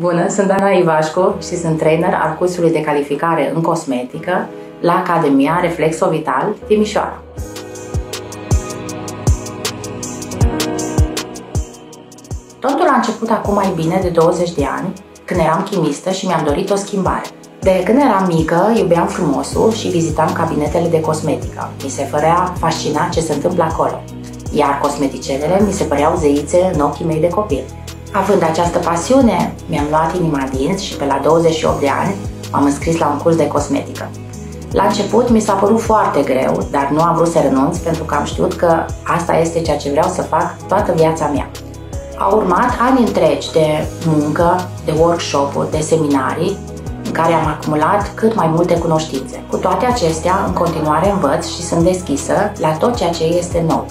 Bună, sunt Ana Ivașcu și sunt trainer al cursului de calificare în cosmetică la Academia Reflexo Vital Timișoara. Totul a început acum mai bine de 20 de ani, când eram chimistă și mi-am dorit o schimbare. De când eram mică, iubeam frumosul și vizitam cabinetele de cosmetică. Mi se părea fascinant ce se întâmplă acolo, iar cosmeticelele mi se păreau zeițe în ochii mei de copil. Având această pasiune, mi-am luat inima dinți și pe la 28 de ani m-am înscris la un curs de cosmetică. La început mi s-a părut foarte greu, dar nu am vrut să renunț pentru că am știut că asta este ceea ce vreau să fac toată viața mea. Au urmat ani întregi de muncă, de workshop-uri, de seminarii, în care am acumulat cât mai multe cunoștințe. Cu toate acestea, în continuare învăț și sunt deschisă la tot ceea ce este nou.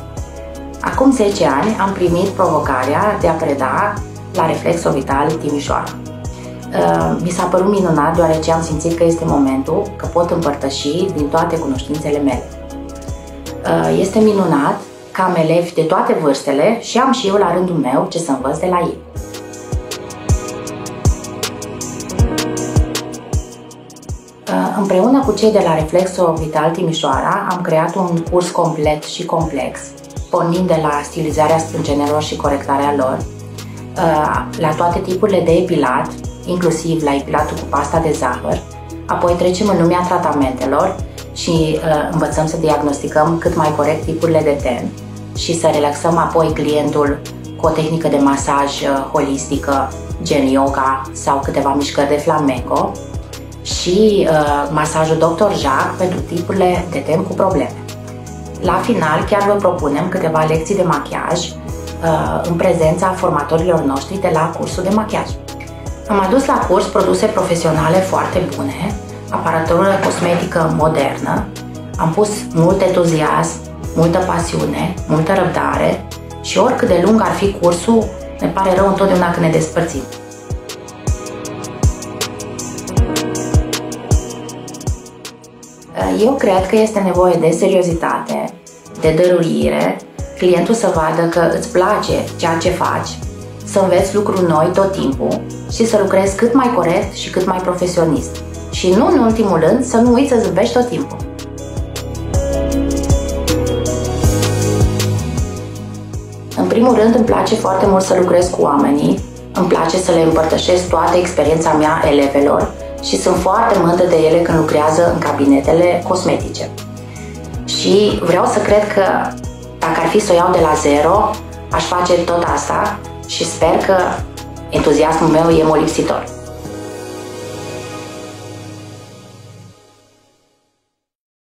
Acum 10 ani am primit provocarea de a preda la Reflexo Vital Timișoara. Mi s-a părut minunat deoarece am simțit că este momentul, că pot împărtăși din toate cunoștințele mele. Este minunat că am elevi de toate vârstele și am și eu la rândul meu ce să învăț de la ei. Împreună cu cei de la Reflexo Vital Timișoara am creat un curs complet și complex, pornind de la stilizarea sprâncenelor și corectarea lor, la toate tipurile de epilat, inclusiv la epilatul cu pasta de zahăr, apoi trecem în lumea tratamentelor și învățăm să diagnosticăm cât mai corect tipurile de ten și să relaxăm apoi clientul cu o tehnică de masaj holistică, gen yoga sau câteva mișcări de flamenco și masajul Dr. Jacques pentru tipurile de ten cu probleme. La final chiar vă propunem câteva lecții de machiaj în prezența formatorilor noștri de la cursul de machiaj. Am adus la curs produse profesionale foarte bune, aparatură cosmetică modernă, am pus mult entuziasm, multă pasiune, multă răbdare și oricât de lung ar fi cursul, ne pare rău întotdeauna când ne despărțim. Eu cred că este nevoie de seriozitate, de dăruire, clientul să vadă că îți place ceea ce faci, să înveți lucruri noi tot timpul și să lucrezi cât mai corect și cât mai profesionist. Și nu în ultimul rând, să nu uiți să zâmbești tot timpul. În primul rând, îmi place foarte mult să lucrez cu oamenii, îmi place să le împărtășesc toată experiența mea elevelor și sunt foarte mândră de ele când lucrează în cabinetele cosmetice. Și vreau să cred că dacă ar fi să o iau de la zero, aș face tot asta și sper că entuziasmul meu e molipsitor.